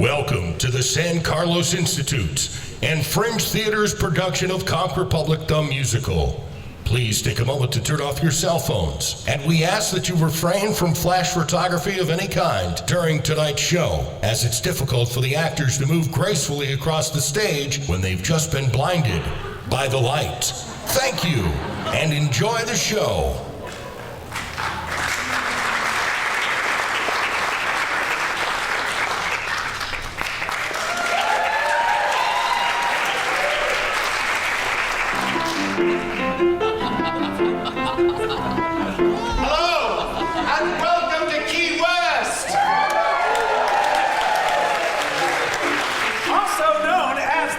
Welcome to the San Carlos Institute and Fringe Theater's production of Conch Republic the Musical. Please take a moment to turn off your cell phones, and we ask that you refrain from flash photography of any kind during tonight's show, as it's difficult for the actors to move gracefully across the stage when they've just been blinded by the light. Thank you, and enjoy the show.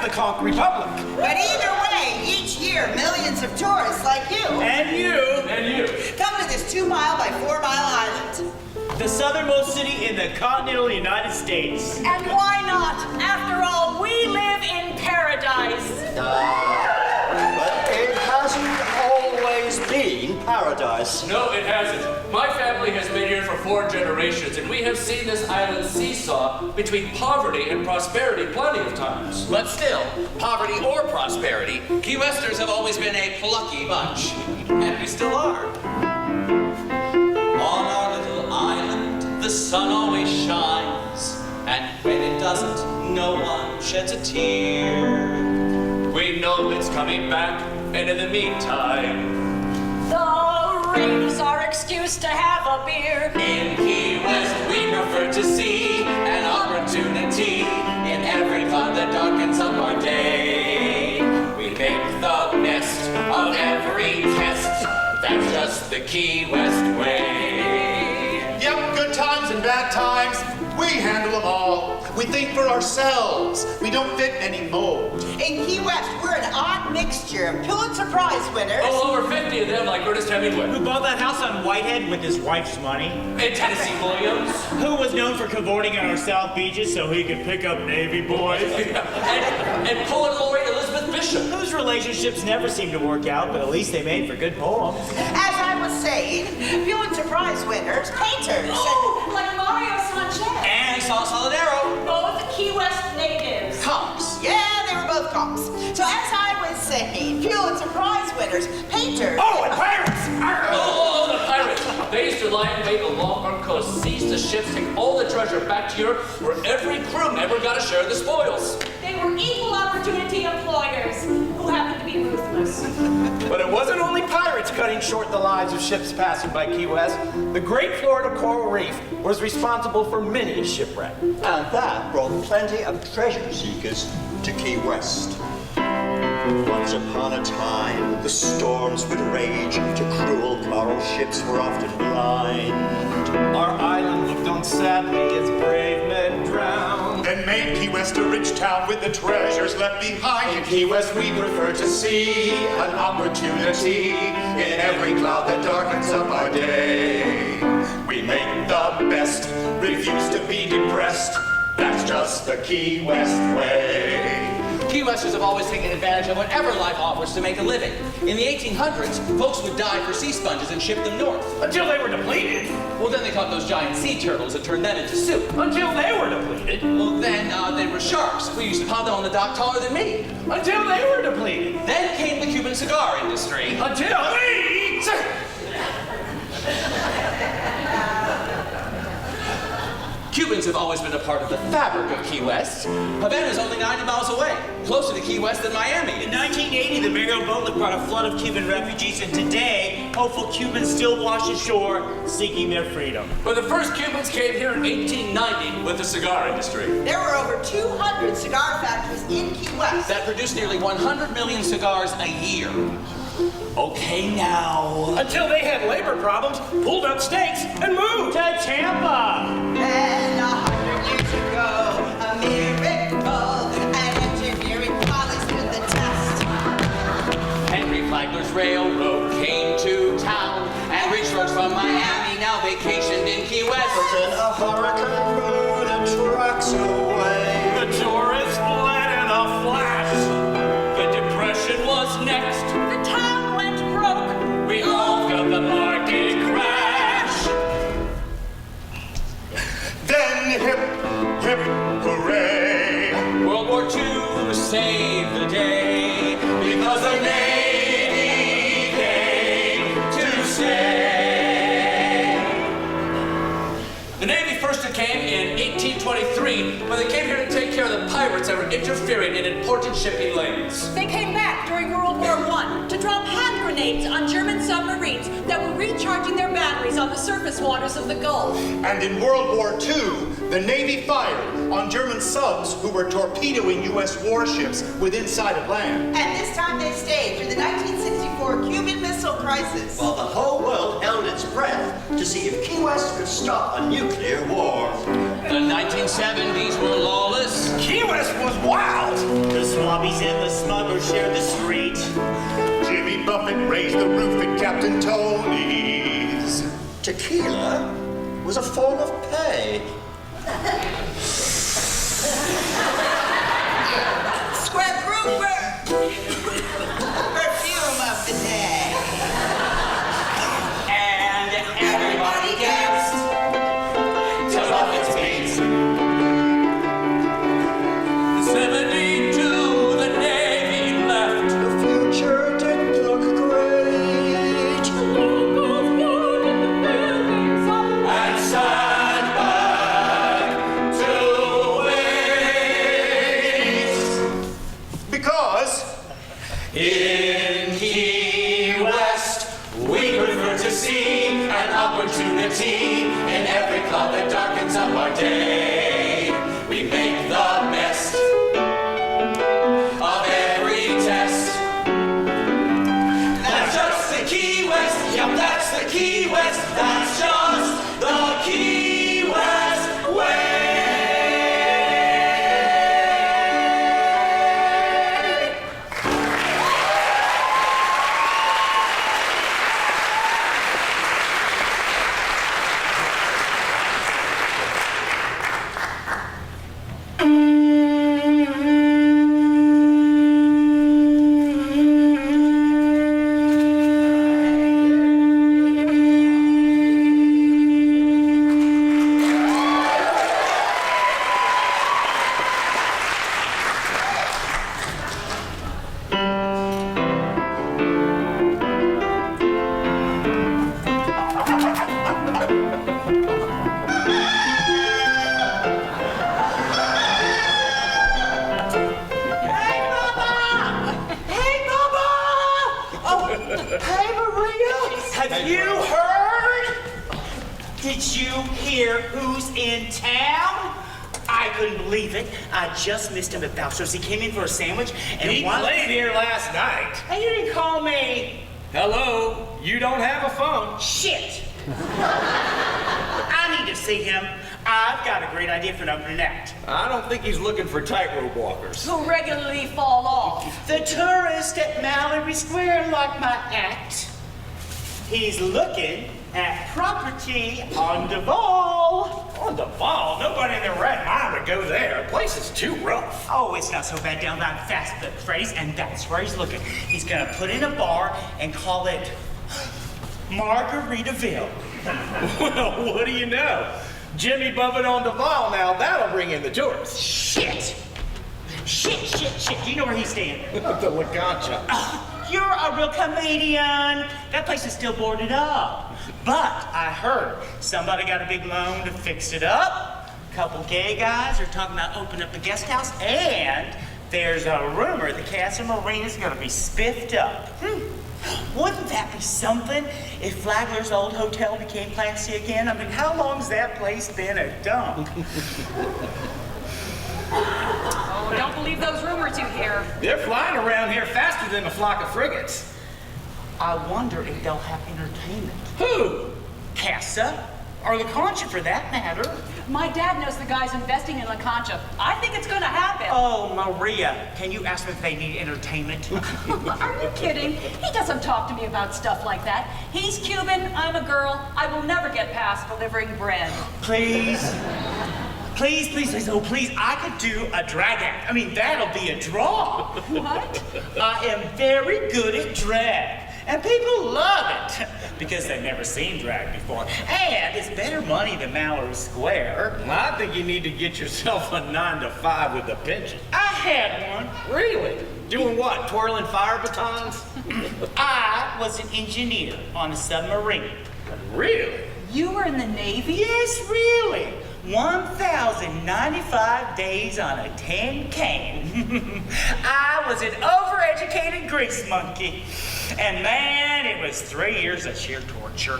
Conch Republic. But either way, each year, millions of tourists like you come to this 2-mile by 4-mile island. The southernmost city in the continental United States. And why not? After all, we live in paradise. But it hasn't always been paradise. No, it hasn't. My family has been here for 4 generations, and we have seen this island seesaw between poverty and prosperity plenty of times. But still, poverty or prosperity, Key Westers have always been a plucky bunch. And we still are. On our little island, the sun always shines. And when it doesn't, no one sheds a tear. We know it's coming back, and in the meantime, The rain is our excuse to have a beer. In Key West, we prefer to see an opportunity in every cloud that darkens up our day. We make the best of every test. That's just the Key West way. Yep, good times and bad times, we handle them all. We think for ourselves. We don't fit any mold. In Key West, we're an odd mixture of Pulitzer Prize winners. oh, over 50 of them like Ernest Hemingway. Who bought that house on Whitehead with his wife's money. And Tennessee Williams. Who was known for cavorting on our South Beaches so he could pick up Navy boys. and poet laureate Elizabeth Bishop. Whose relationships never seemed to work out, but at least they made for good poems. As I was saying, Pulitzer Prize winners, painters. Oh, like Mario Sanchez. And Saul Solidero. Both Key West natives. Conchs. Yeah, they were both Conchs. So as I was saying, Pulitzer Prize winners, painters. Oh, and pirates! Oh, the pirates! They used to lie in wait along our coast, seize the ships, take all the treasure back to Europe, where every crew member got a share of the spoils. They were equal opportunity employers who happened to be ruthless. But it wasn't only pirates cutting short the lives of ships passing by Key West. The Great Florida Coral Reef was responsible for many a shipwreck. And that brought plenty of treasure seekers to Key West. Once upon a time, the storms would rage. To cruel coral ships were often blind. Our island looked on sadly as brave men drowned. Then made Key West a rich town with the treasures left behind. In Key West we prefer to see An opportunity in every cloud that darkens up our day. We make the best, refuse to be depressed. That's just the Key West way. Key Westers have always taken advantage of whatever life offers to make a living. In the 1800s, folks would dive for sea sponges and ship them north. until they were depleted. Well, then they caught those giant sea turtles and turned them into soup. Until they were depleted. Well, then they were sharks. We used to pound them on the dock taller than me. Until they were depleted. Then came the Cuban cigar industry. Until we... Cubans have always been a part of the fabric of Key West. Havana's only 90 miles away, closer to Key West than Miami. In 1980, the Mariel boatlift brought a flood of Cuban refugees, and today, hopeful Cubans still wash ashore seeking their freedom. But the first Cubans came here in 1890 with the cigar industry. There were over 200 cigar factories in Key West. That produced nearly 100 million cigars a year. Okay, now. Until they had labor problems, pulled up stakes, and moved To Tampa. And 100 years ago, a miracle, an engineering college with the test. Henry Flagler's railroad came to town, and rich folks from Miami now vacationed in Key West. But then a hurricane blew the tracks away. The tourists fled in a flash. The Depression was next. The town went broke. We all felt the market crash. Then hip, hip, hooray. save the day, because the Navy came to stay. The Navy first came in 1823 when they came here to take care of the pirates that were interfering in important shipping lanes. They came back during World War I to drop hand grenades on German submarines that were recharging their batteries on the surface waters of the Gulf. And in World War II, the Navy fired on German subs who were torpedoing U.S. warships within sight of land. And this time they stayed through the 1964 Cuban Missile Crisis. While the whole world held its breath to see if Key West could stop a nuclear war. The 1970s were lawless. Key West was wild. The swabbies and the smugglers shared the street. Jimmy Buffett raised the roof at Captain Tony's. Tequila was a form of pay. Square grouper. Perfume of the day. And everybody danced till off its feet. 72, the Navy left. The future didn't look great. And sat back to wait. Because In Key West, we prefer to see an opportunity in every cloud that darkens up our day. We make the best of every test. That's just the Key West. Yep, that's the Key West. That's just the Key West way. Have you heard? Did you hear who's in town? I couldn't believe it. I just missed him at Boucher's. He came in for a sandwich and He played here last night. Hey, you didn't call me. Hello, you don't have a phone. Shit. I need to see him. I've got a great idea for an opening act. I don't think he's looking for tightrope walkers. Who regularly fall off. The tourist at Mallory Square liked my act. He's looking at property on Duval. On the ball, nobody in their right mind would go there. The place is too rough. Oh, it's not so bad down by Fast Food Freddy's, and that's where he's looking. He's gonna put in a bar and call it Margaritaville. Well, what do you know? Jimmy Bubba on Duval now, that'll bring in the tourists. Shit! Shit. Do you know where he's staying? The La Concha. Oh, you're a real comedian. That place is still boarded up. But I heard somebody got a big loan to fix it up. A couple gay guys are talking about opening up the guest house, and there's a rumor the Casa Marina's gonna be spiffed up. Wouldn't that be something if Flagler's old hotel became classy again? I mean, how long's that place been a dump? Oh, don't believe those rumors you hear. They're flying around here faster than a flock of frigates. I wonder if they'll have entertainment. Who? Casa, or the Conch for that matter. My dad knows the guys investing in La Concha. I think it's gonna happen. Oh, Maria, can you ask them if they need entertainment? Are you kidding? He doesn't talk to me about stuff like that. He's Cuban, I'm a girl. I will never get past delivering bread. Please, oh please, I could do a drag act. I mean, that'll be a draw. What? I am very good at drag. And people love it because they've never seen drag before. And it's better money than Mallory Square. Well, I think you need to get yourself a 9 to 5 with a pension. I had one. Really? Doing what? Twirling fire batons? I was an engineer on a submarine. Really? You were in the Navy? Yes, really. 1,095 days on a tin can. I was an overeducated grease monkey. And man, it was 3 years of sheer torture.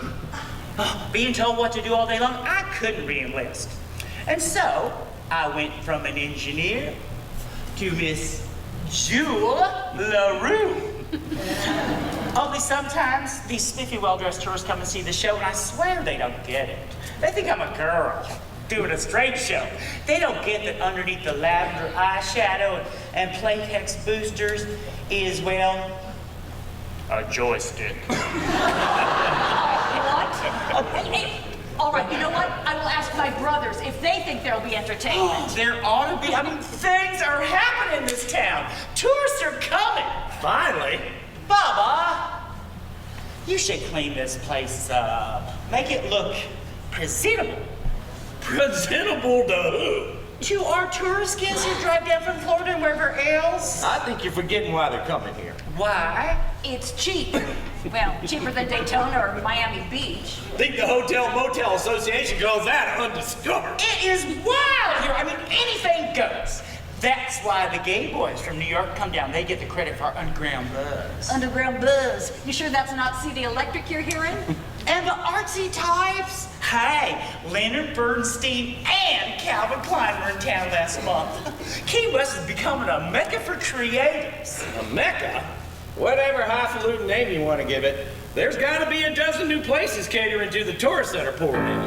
Being told what to do all day long, I couldn't re-enlist. And so, I went from an engineer to Miss Jewel LaRue. Only sometimes these spiffy, well-dressed tourists come and see the show, and I swear they don't get it. They think I'm a girl doing a straight show. They don't get that underneath the lavender eyeshadow and Playtex boosters is, well, a joystick. What? Hey, all right, you know what? I will ask my brothers if they think there'll be entertainment. Oh, there ought to be. I mean, things are happening in this town. Tourists are coming. Finally. Bubba, you should clean this place up. Make it look presentable. Presentable to who? To our tourist guests who drive down from Florida and wherever else. I think you're forgetting why they're coming here. Why? It's cheap. Well, cheaper than Daytona or Miami Beach. Think the Hotel Motel Association calls that undiscovered. It is wild here. I mean, anything goes. That's why the gay boys from New York come down. They get the credit for our underground buzz. Underground buzz. You sure that's not CD Electric you're hearing? And the artsy types? Hey, Leonard Bernstein and Calvin Klein were in town last month. Key West is becoming a mecca for creatives. A mecca? Whatever highfalutin name you want to give it, there's got to be a dozen new places catering to the tourists that are pouring in.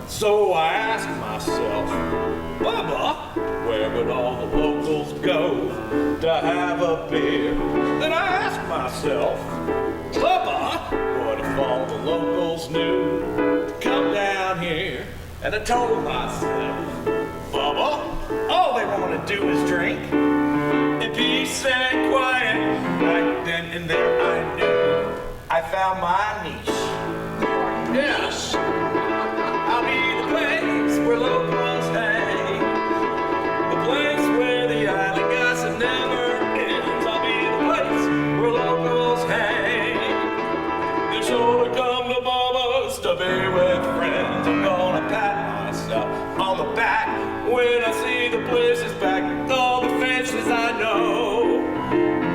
So I asked myself, Bubba, where would all the locals go to have a beer? Then I asked myself, Bubba, what if all the locals knew to come down here? And I told myself, Bubba, all they want to do is drink. In peace and quiet, right then and there I knew I found my niche. Yes, I'll be the place where locals hang, the place where the island gossip never ends. I'll be the place where locals hang. They're sure to come to Bubba's to be with friends. I'm gonna pat myself on the back when I see the places back with all the faces I know.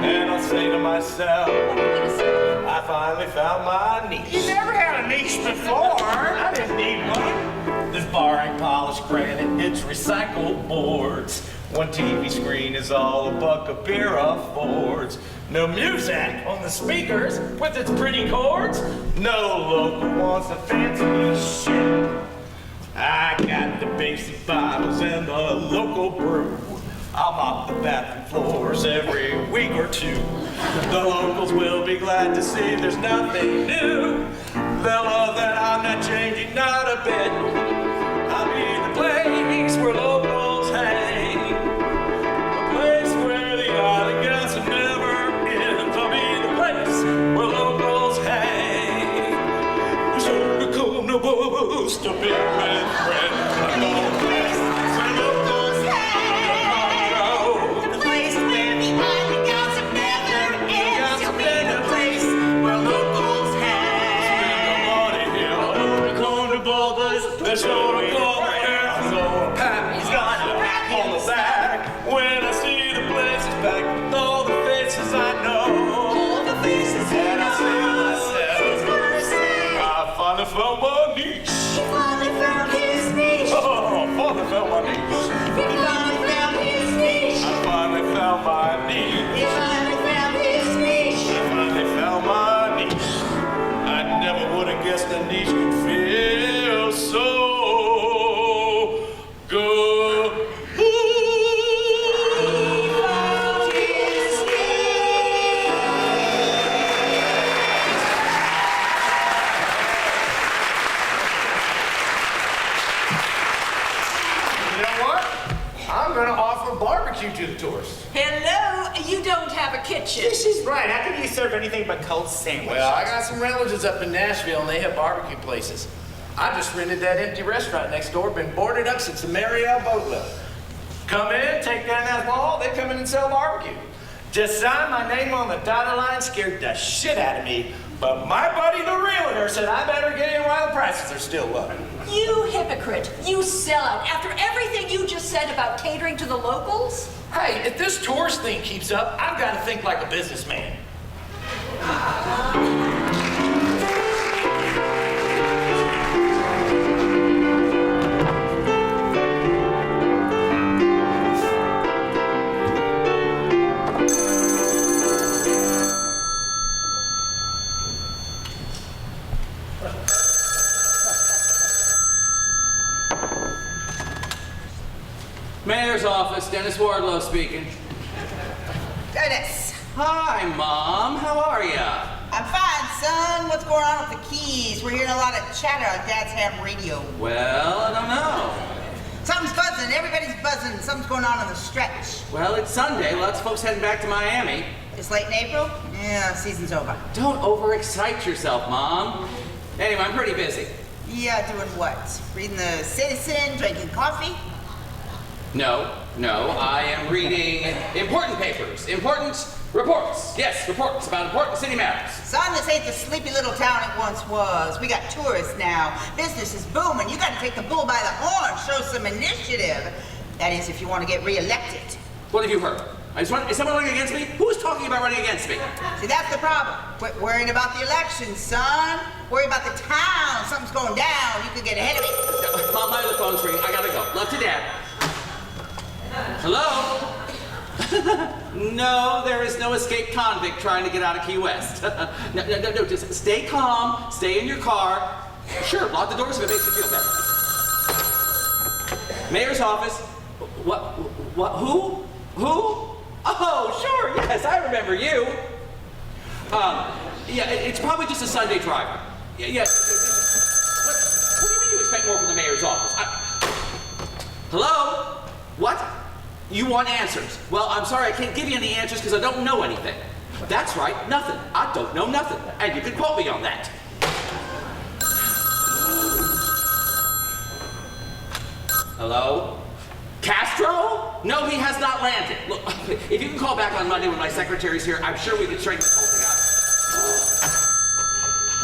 And I'll say to myself, I finally found my niche. You never had a niche before. I didn't need one. This bar ain't polished granite, it's recycled boards. One TV screen is all a buck of beer affords. No music on the speakers with its pretty chords. No local wants a fancy shit. I got the basic bottles and the local brew. I'll mop the bathroom floors every week or two. The locals will be glad to see there's nothing new. They'll love that I'm not changing, not a bit. I'll be the place where locals hang, the place where the island gossip never ends. I'll be the place where locals hang. Be sure to come to Bubba's to be with friends. I'm going to place where locals hang, the place where the island gossip never ends. I'll be the place where locals hang. Spend the money here, I'm going to Bubba's. They're sure to come here. I'm gonna pat myself on the back when I see the places back with all the faces I know. All the faces and I say to myself, I finally found my niche. He finally found his niche. Oh, I finally found my niche. He finally found his niche. I finally found my niche. He finally found his niche. I finally found my niche. I never would have guessed a niche could feel so good. I'm gonna offer barbecue to the tourists. Hello, you don't have a kitchen. This is right. How can you serve anything but cold sandwiches? Well, I got some relatives up in Nashville and they have barbecue places. I just rented that empty restaurant next door, been boarded up since the Monnie O boat left. Come in, take down that wall, they come in and sell barbecue. Just signed my name on the dotted line, scared the shit out of me. But my buddy the realtor said I better get in while the prices are still low. You hypocrite, you sellout. After everything you just said about catering to the locals? Hey, if this tourist thing keeps up, I've got to think like a businessman. Mayor's office, Dennis Wardlow speaking. Dennis. Hi, Mom. How are ya? I'm fine, son. What's going on with the Keys? We're hearing a lot of chatter on Dad's ham radio. Well, I don't know. Something's buzzing. Everybody's buzzing. Something's going on the stretch. Well, it's Sunday. Lots of folks heading back to Miami. It's late in April? Yeah, season's over. Don't overexcite yourself, Mom. Anyway, I'm pretty busy. Yeah, doing what? Reading the Citizen, drinking coffee? No, I am reading important papers, important reports. Yes, reports about important city matters. Son, this ain't the sleepy little town it once was. We got tourists now. Business is booming. You gotta take the bull by the horn, show some initiative. That is, if you want to get reelected. What have you heard? Is someone running against me? Who is talking about running against me? See, that's the problem. Quit worrying about the election, son. Worry about the town. Something's going down. You could get ahead of it. Mom, my other phone's ringing. I gotta go. Love to Dad. Hello? No, there is no escaped convict trying to get out of Key West. No, just stay calm, stay in your car. Sure, lock the doors if it makes you feel better. Mayor's office. What, who? Oh, sure, yes, I remember you. Yeah, it's probably just a Sunday driver. Yeah. What do you mean you expect more from the mayor's office? Hello? What? You want answers? Well, I'm sorry, I can't give you any answers because I don't know anything. That's right, nothing. I don't know nothing. And you can quote me on that. Hello? Castro? No, he has not landed. Look, if you can call back on Monday when my secretary's here, I'm sure we can straighten this whole thing out.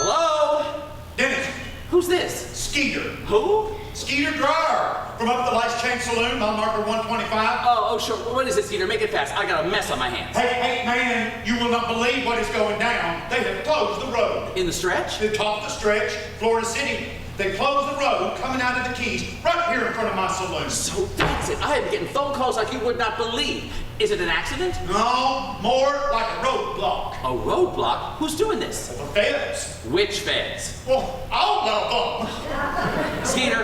Hello? Dennis. Who's this? Skeeter. Who? Skeeter Dryer. From up at the Lights Chain Saloon, mile marker 125. Oh, sure. What is it, Skeeter? Make it fast. I got a mess on my hands. Hey, man, you will not believe what is going down. They have closed the road. In the stretch? The top of the stretch, Florida City. They closed the road coming out of the Keys right here in front of my saloon. So that's it. I am getting phone calls like you would not believe. Is it an accident? No, more like a roadblock. A roadblock? Who's doing this? The feds. Which feds? Well, all of them. Skeeter,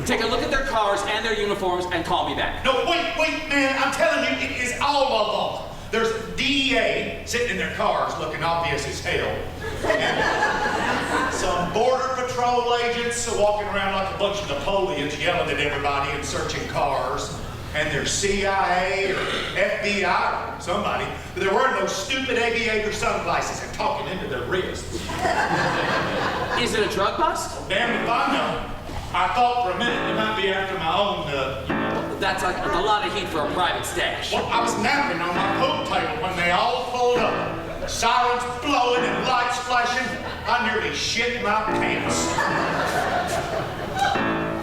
take a look at their cars and their uniforms and call me back. No, wait, man, I'm telling you, it is all of them. There's DEA sitting in their cars looking obvious as hell. And some border patrol agents walking around like a bunch of Napoleons yelling at everybody and searching cars. And there's CIA or FBI or somebody. But they're wearing those stupid aviator sunglasses and talking into their wrists. Is it a drug bust? Well, damn if I know. I thought for a minute they might be after my own, That's like a lot of heat for a private stash. Well, I was napping on my pool table when they all pulled up. Sirens blowing and lights flashing. I nearly shit my pants.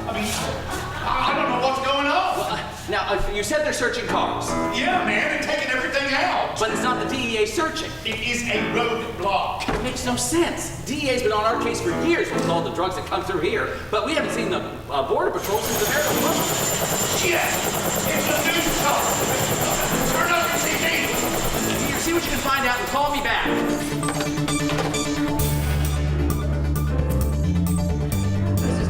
I mean, I don't know what's going on. Now, you said they're searching cars. Yeah, man, and taking everything out. But it's not the DEA searching. It is a roadblock. It makes no sense. DEA's been on our case for years with all the drugs that come through here, but we haven't seen the Border Patrol since the very first. Shit! It's a news car. Turn up your TV. Here, see what you can find out and call me back.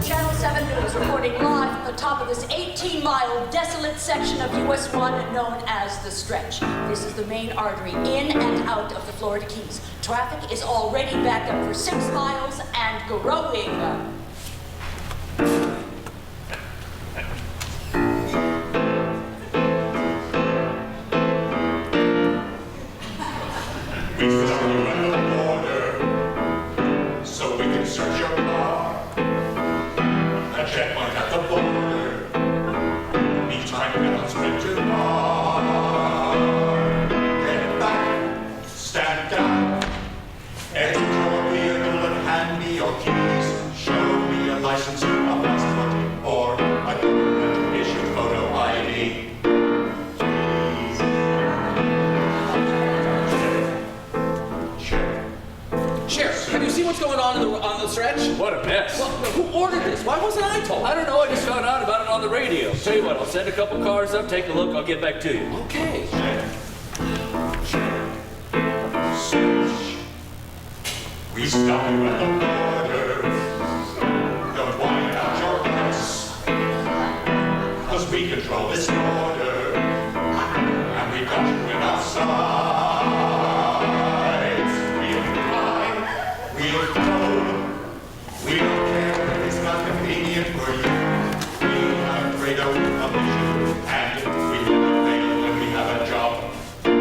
Channel 7 News reporting live from the top of this 18-mile desolate section of US 1 known as the Stretch. This is the main artery in and out of the Florida Keys. Traffic is already backed up for 6 miles and growing. checkpoint at the border. Each time we got sprint to bar. Get back, stand down. Enter your vehicle and hand me your keys. Show me a license, a passport, or a government-issued photo ID. Sheriff, have you seen what's going on on the stretch? What a mess. Well, who ordered this? Why wasn't I told? I don't know, I just found out about it on the radio. Tell you what, I'll send a couple cars up, take a look, I'll get back to you. Okay. We stop you at the border. Don't whine about your rights. 'Cause we control this border. And we got you in our sights. We'll cry, we'll go. We don't care if it's not convenient for you. We have great own ambition. And we never fail when we have a job to do.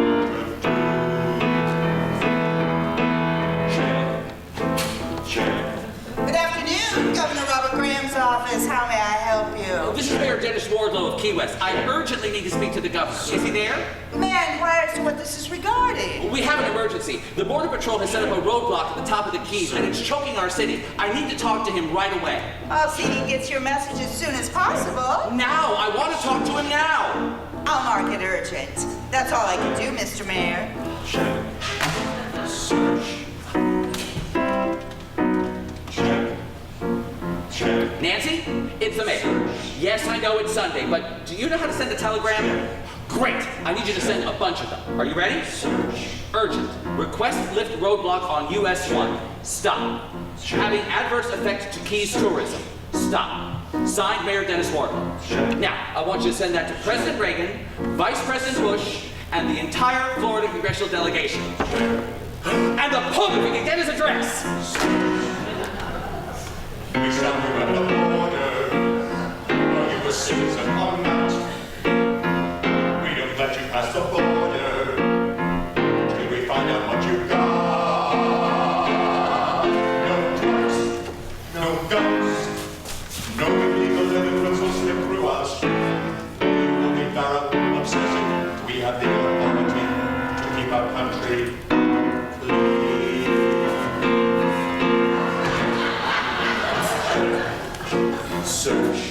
Good afternoon, Governor Robert Graham's office. How may I help you? This is Mayor Dennis Wardlow of Key West. I urgently need to speak to the governor. Is he there? May I inquire as to what this is regarding? We have an emergency. The Border Patrol has set up a roadblock at the top of the Keys, and it's choking our city. I need to talk to him right away. I'll see he gets your message as soon as possible. Now! I want to talk to him now! I'll mark it urgent. That's all I can do, Mr. Mayor. Nancy? It's the mayor. Yes, I know it's Sunday, but do you know how to send a telegram? Great! I need you to send a bunch of them. Are you ready? Urgent. Request lift roadblock on US 1. Stop. Having adverse effect to Keys tourism. Stop. Signed, Mayor Dennis Wardlow. Now, I want you to send that to President Reagan, Vice President Bush, and the entire Florida congressional delegation. And the Pope, if you can get his address. We stop you at the border. Are you a citizen or not? We don't let you pass the border till we find out what you got. No drugs, no guns, no illegal immigrants will slip through our street. We will be thorough, obsessive. We have the authority to keep our country clean. Search.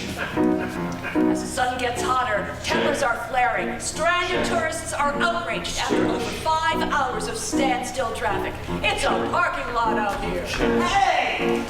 As the sun gets hotter, tempers are flaring. Stranded tourists are outraged after over 5 hours of standstill traffic. It's a parking lot out here. Hey!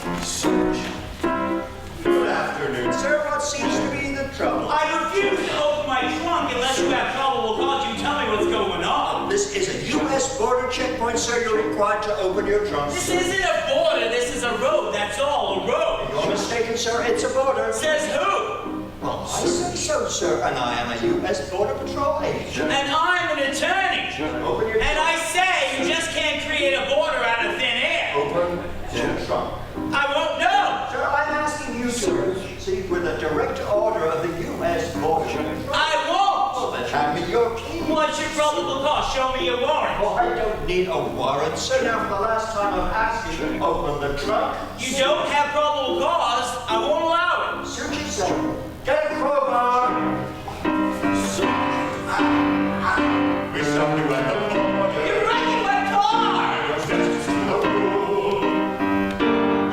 Good afternoon, sir. What seems to be the trouble? I refuse to open my trunk unless you have probable cause. You tell me what's going on. This is a U.S. border checkpoint, sir. You're required to open your trunk. This isn't a border. This is a road. That's all. A road. You're mistaken, sir. It's a border. Says who? Well, I say so, sir, and I am a U.S. Border Patrol agent. And I'm an attorney. Open your And I say you just can't create a border out of thin air. Open your trunk. I won't know. Sir, I'm asking you to proceed with a direct order of the U.S. Border Patrol. I won't. Well, then hand me your keys. What's your probable cause? Show me your warrant. Well, I don't need a warrant, sir. Now, for the last time I've asked you to open the trunk. You don't have probable cause. I won't allow it. Search it, sir. Get a crowbar. We stop you at the border. You're wrecking my car. That's the rule.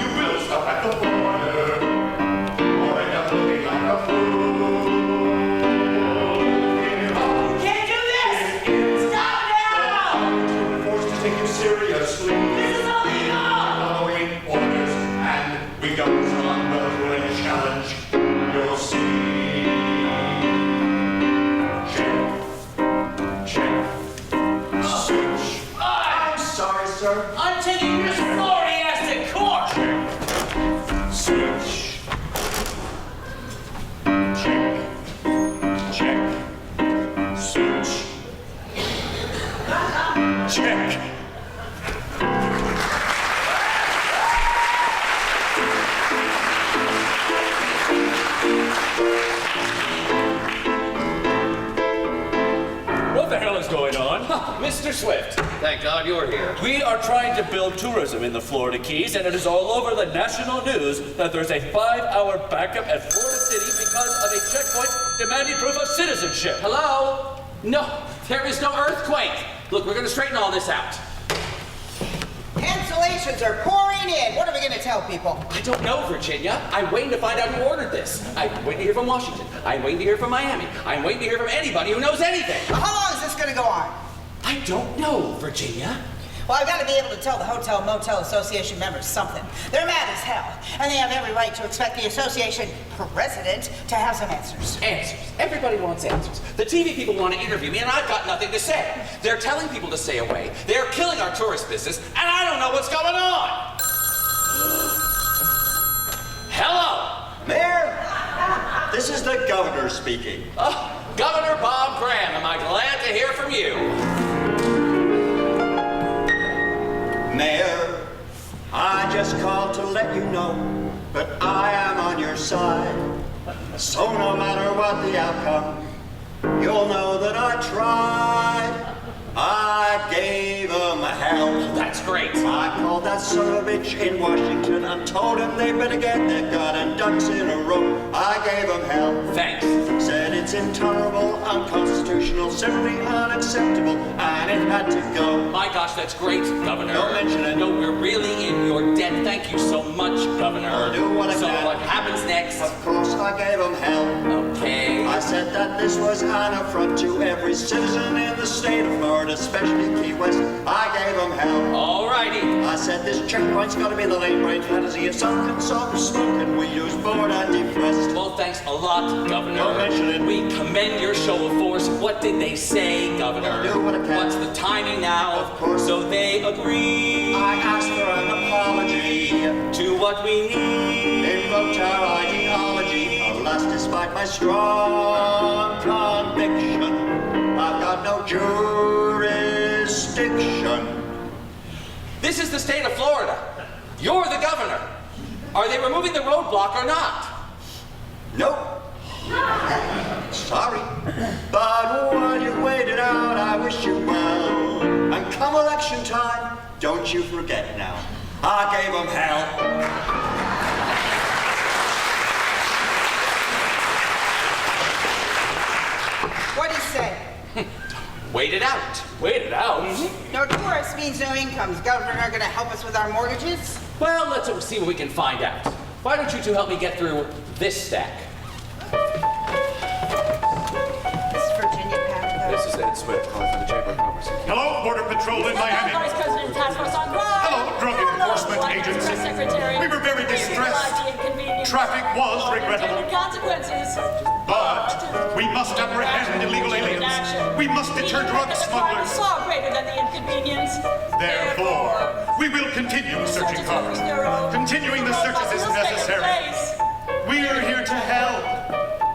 You will stop at the border, or end up looking like a fool. You can't do this. Stop now. We're forced to take you seriously. This is illegal. Following orders, and we go on well to Mr. Swift. Thank God you're here. We are trying to build tourism in the Florida Keys, and it is all over the national news that there's a 5-hour backup at Florida City because of a checkpoint demanding proof of citizenship. Hello? No, there is no earthquake. Look, we're going to straighten all this out. Cancellations are pouring in. What are we going to tell people? I don't know, Virginia. I'm waiting to find out who ordered this. I'm waiting to hear from Washington. I'm waiting to hear from Miami. I'm waiting to hear from anybody who knows anything. Well, how long is this going to go on? I don't know, Virginia. Well, I've got to be able to tell the Hotel Motel Association members something. They're mad as hell, and they have every right to expect the association president to have some answers. Answers. Everybody wants answers. The TV people want to interview me, and I've got nothing to say. They're telling people to stay away. They're killing our tourist business, and I don't know what's going on. Hello. Mayor, this is the governor speaking. Governor Bob Graham, am I glad to hear from you? Mayor, I just called to let you know that I am on your side. So no matter what the outcome, you'll know that I tried. I gave them hell. That's great. I called that son of a bitch in Washington. I told him they better get their goddamn ducks in a row. I gave them hell. Thanks. Said it's intolerable, unconstitutional, simply unacceptable, and it had to go. My gosh, that's great, Governor. Don't mention it. No, we're really in your debt. Thank you so much, Governor. I'll do what I So can. what happens next? Of course I gave them hell. Okay. I said that this was an affront to every citizen in the state of Florida, especially Key West. I gave them hell. Alrighty. I said this checkpoint's gotta be the late brain fantasy of some consultant smoking. We use bored and depressed. Well, thanks a lot, Governor. Don't mention it. We commend your show of force. What did they say, Governor? I'll do what I can. What's the timing now? Of course. So they agree. I asked for an apology. To what we need. Invoked our ideology. Alas, despite my strong conviction, I've got no jurisdiction. This is the state of Florida. You're the governor. Are they removing the roadblock or not? Nope. Sorry. But while you wait it out, I wish you well. And come election time, don't you forget now, I gave them hell. What do you say? Wait it out. Wait it out. No tourists means no incomes. Governor not going to help us with our mortgages? Well, let's see what we can find out. Why don't you two help me get through this stack? This is Virginia Pat. This is Ed Swift calling from the Chamber of Commerce. Hello, Border Patrol in Miami. Vice President Task Force on Crime. Hello, Drug Enforcement White House Agency. Press Secretary. We were very distressed. Traffic was regrettable. Consequences. But we must apprehend illegal aliens. We must deter drug smugglers. Far greater than the inconvenience. Therefore, we will continue searching hard. Continuing the searches is necessary. We're here to help.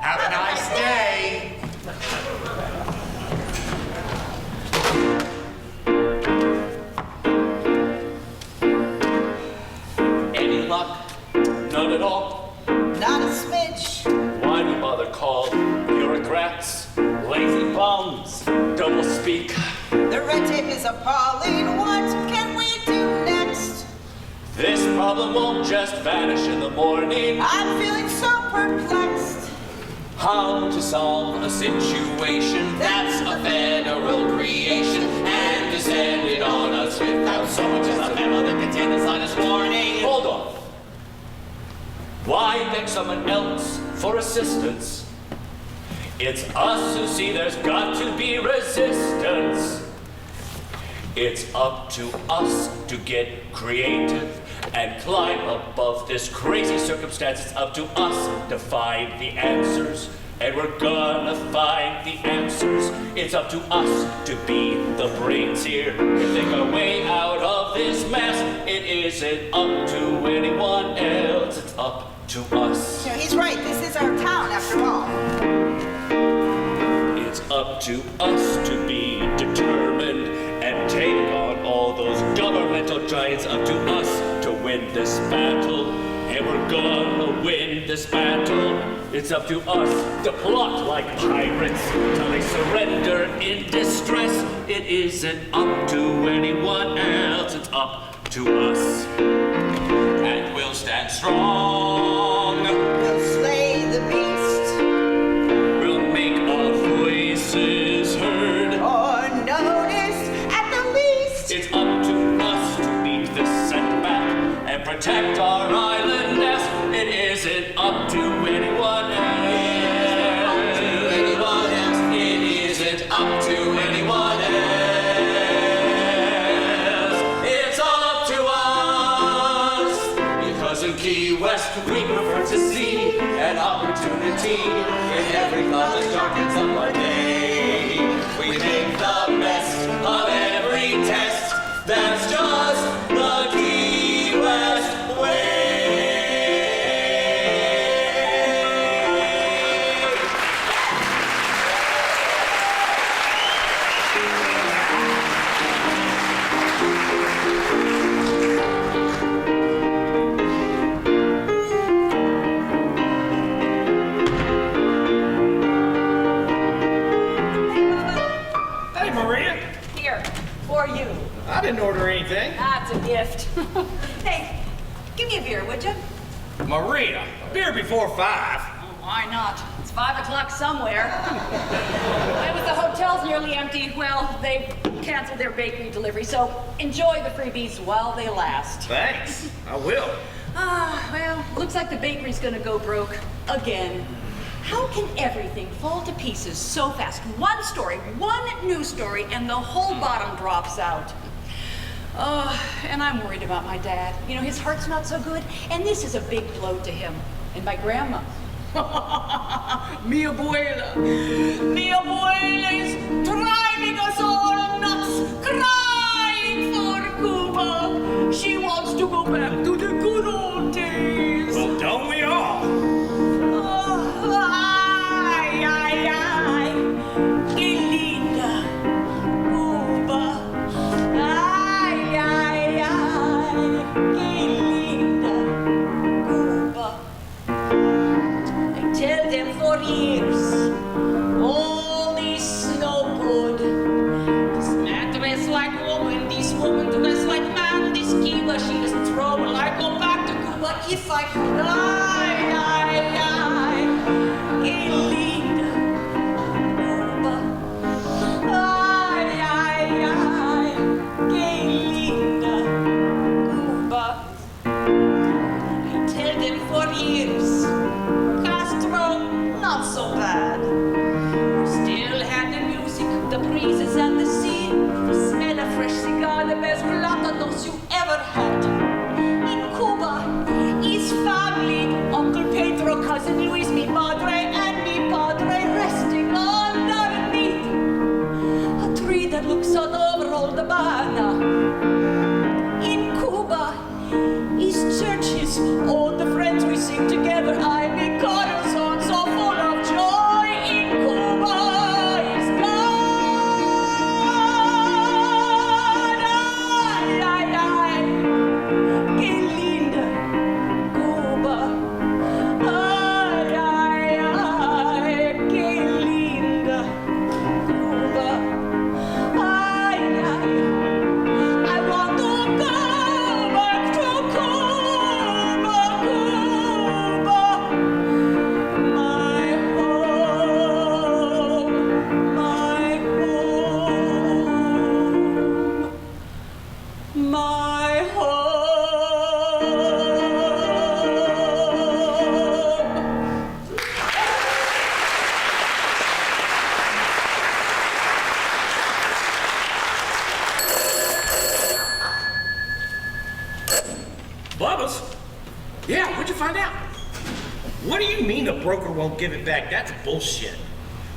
Have a nice day. Any luck? None at all. Not a smidge. Why do bother call? Bureaucrats, lazy bums, double speak. The red tape is appalling. What can we do next? This problem won't just vanish in the morning. I'm feeling so perplexed. How to solve a situation that's a federal creation and descended on us without so much as a memo that contained the slightest warning. Hold on. Why beg someone else for assistance? It's us who see there's got to be resistance. It's up to us to get creative and climb above this crazy circumstance. It's up to us to find the answers. And we're gonna find the answers. It's up to us to be the brains here. To think our way out of this mess. It isn't up to anyone else. It's up to us. You know, he's right. This is our town, after all. It's up to us to be determined and take on all those governmental giants. Up to us to win this battle. And we're gonna win this battle. It's up to us to plot like pirates till they surrender in distress. It isn't up to anyone else, it's up to us. And we'll stand strong. We'll slay the beast. We'll make our voices heard. Or noticed at the least. It's up to us to beat the setback and protect our island nest. It isn't up to anyone else. It isn't up to anyone else. It's up to us. Because in Key West we prefer to see an opportunity in every cloud that darkens up our day. We make the best of every test. That's just the Key West way. Hey, Maria. Here, for you. I didn't order anything. That's a gift. Hey, give me a beer, would you? Maria, beer before 5. Why not? It's 5 o'clock somewhere. It was the hotel's nearly empty. Well, they canceled their bakery delivery, so enjoy the freebies while they last. Thanks. I will. Well, looks like the bakery's gonna go broke again. How can everything fall to pieces so fast? One story, one news story, and the whole bottom drops out. Oh, and I'm worried about my dad. You know, his heart's not so good, and this is a big blow to him. And my grandma. Mi abuela. Mi abuela is driving us all nuts, crying for Cuba. She wants to go back to the good old days. Well, don't we all? Oh, ay, ay, ay. Qué linda Cuba. Ay, ay, ay. Qué linda Cuba. I tell them for years, all this no good. This man dressed like woman, this woman dressed like man, this Cuba, she doesn't throw. Will I go back to Cuba if I could? Ay, ay, ay. Qué linda Cuba. Ay, ay, ay. Qué linda Cuba. I tell them for years, Castro, not so bad. Still had the music, the breezes and the sea, the smell of fresh cigar, the best mulattoes you ever had. In Cuba is family, Uncle Pedro, cousin Luis, mi padre and mi padre resting underneath a tree that looks out over old Habana. In Cuba is churches, all the friends we sing together, I make corazones so full of joy. In Cuba is God. Ay, ay, ay. Qué linda Cuba. Ay, ay, ay. Qué linda Cuba. Ay, ay. I want to go back to Cuba, Cuba. My home, my home, my home. Bubba's? Yeah, what'd you find out? What do you mean the broker won't give it back? That's bullshit.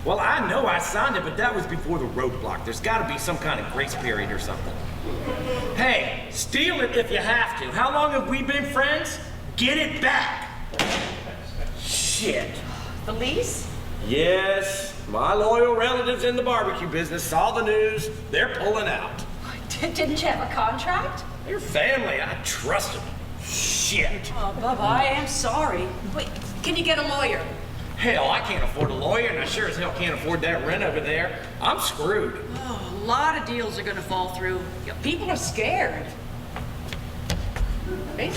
Well, I know I signed it, but that was before the roadblock. There's got to be some kind of grace period or something. Hey, steal it if you have to. How long have we been friends? Get it back. Shit. The lease? Yes, my loyal relatives in the barbecue business saw the news. They're pulling out. Didn't you have a contract? They're family. I trust them. Shit. Oh, Bubba, I am sorry. Wait, can you get a lawyer? Hell, I can't afford a lawyer, and I sure as hell can't afford that rent over there. I'm screwed. Oh, a lot of deals are gonna fall through. People are scared. Did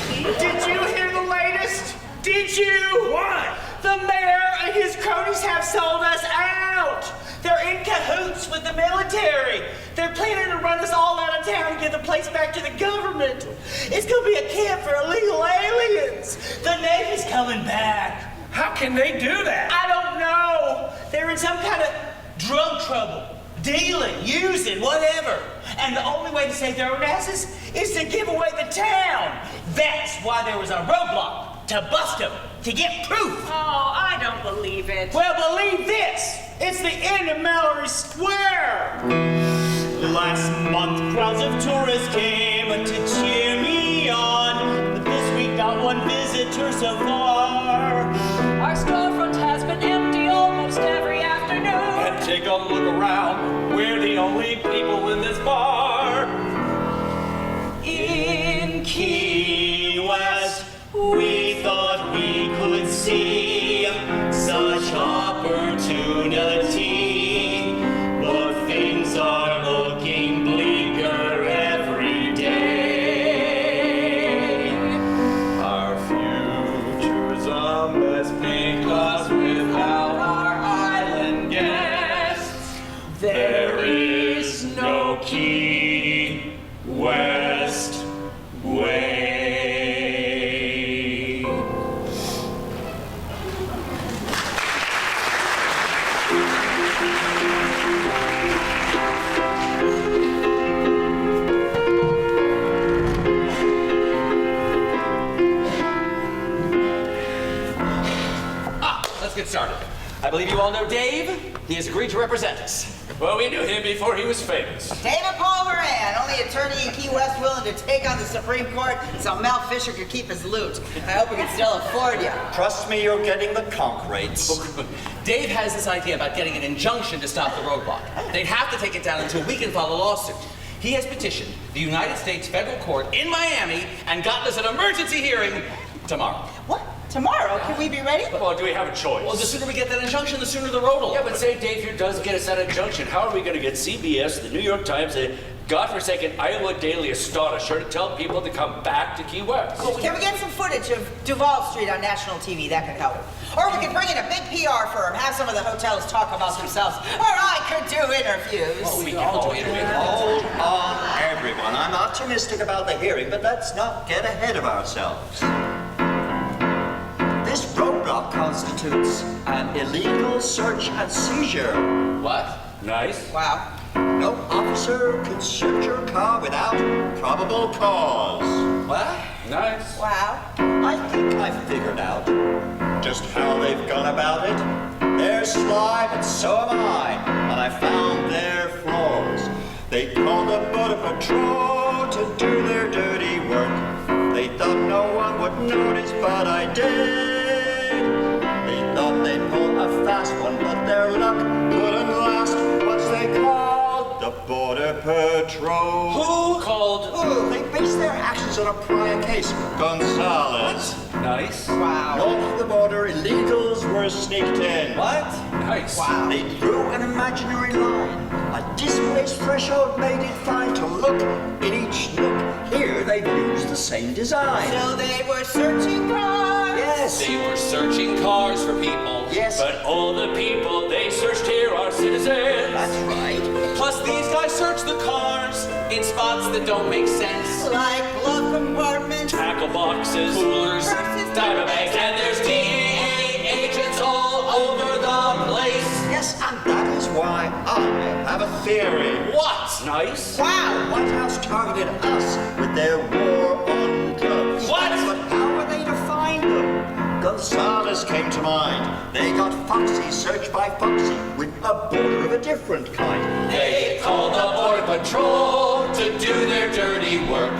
you hear the latest? Did you? What? The mayor and his cronies have sold us out. They're in cahoots with the military. They're planning to run us all out of town and give the place back to the government. It's gonna be a camp for illegal aliens. The Navy's coming back. How can they do that? I don't know. They're in some kind of drug trouble. Dealing, using, whatever. And the only way to save their own asses is to give away the town. That's why there was a roadblock, to bust them, to get proof. Oh, I don't believe it. Well, believe this. It's the end of Mallory Square. Last month, crowds of tourists came to cheer me on. But this week, not one visitor so far. Our storefront has been empty almost every afternoon. And take a look around. We're the only people in this bar. In Key West, we thought we could see such opportunity, but things are looking bleaker every day. Our future's a mess because without our island guests, there is no Key West way. Let's get started. I believe you all know Dave. He has agreed to represent us. Well, we knew him before he was famous. David Paul Moran, only attorney in Key West willing to take on the Supreme Court so Mel Fisher could keep his loot. I hope we can still afford you. Trust me, you're getting the conch rates. Dave has this idea about getting an injunction to stop the roadblock. They'd have to take it down until we can file a lawsuit. He has petitioned the United States federal court in Miami and gotten us an emergency hearing tomorrow. What? Tomorrow? Can we be ready? Well, do we have a choice? Well, the sooner we get that injunction, the sooner the road will Yeah, open. but say Dave here does get us that injunction. How are we going to get CBS, the New York Times, the godforsaken Iowa Daily Astonishing to tell people to come back to Key West? Can we get some footage of Duval Street on national TV? That could help. Or we could bring in a big PR firm, have some of the hotels talk about themselves. Or I could do interviews. We can all do it. Hold on, everyone. I'm optimistic about the hearing, but let's not get ahead of ourselves. This roadblock constitutes an illegal search and seizure. What? Nice. Wow. No officer can search your car without probable cause. What? Nice. Wow. I think I've figured out just how they've gone about it. They're sly, but so am I, and I found their flaws. They called the Border Patrol to do their dirty work. They thought no one would notice, but I did. They thought they'd pull a fast one, but their luck couldn't last once they called the Border Patrol. Who called? Oh, they based their actions on a prior case, Gonzalez. Nice. Wow. North of the border, illegals were sneaked in. What? Nice. Wow. They drew an imaginary line. A displaced threshold made it fine to look in each nook. Here they've used the same design. So they were searching cars. Yes. They were searching cars for people. Yes. But all the people they searched here are citizens. That's right. Plus, these guys search the cars in spots that don't make sense. Like glove compartments. Tackle boxes, Coolers, dynamics, and there's DEA agents all over the place. Yes, and that is why I have a theory. What? Nice. Wow. The White House targeted us with their war on drugs. What? But how are they to find them? Gonzalez came to mind. They got Foxy searched by Foxy with a border of a different kind. They called the Border Patrol to do their dirty work.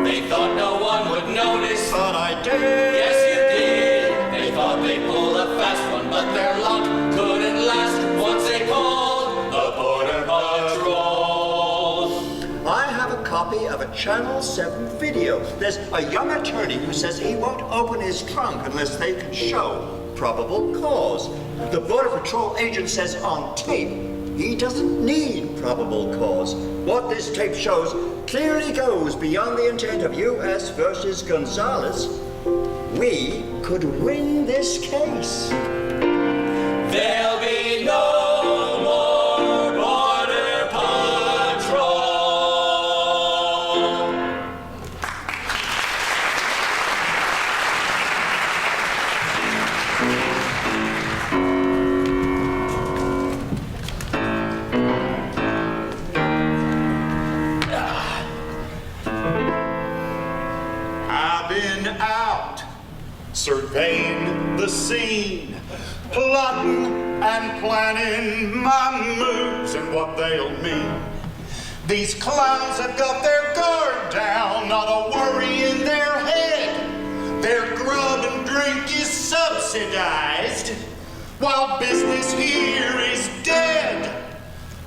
They thought no one would notice. But I did. Yes, you did. They thought they'd pull a fast one, but their luck couldn't last once they called the Border Patrol. I have a copy of a a Channel 7 video. There's a young attorney who says he won't open his trunk unless they can show probable cause. The Border Patrol agent says on tape he doesn't need probable cause. What this tape shows clearly goes beyond the intent of U.S. versus Gonzalez. We could win this case. There'll be no more Border Patrol. I've been out surveying the scene, plotting and planning my moves and what they'll mean. These clowns have got their guard down, not a worry in their head. Their grub and drink is subsidized, while business here is dead.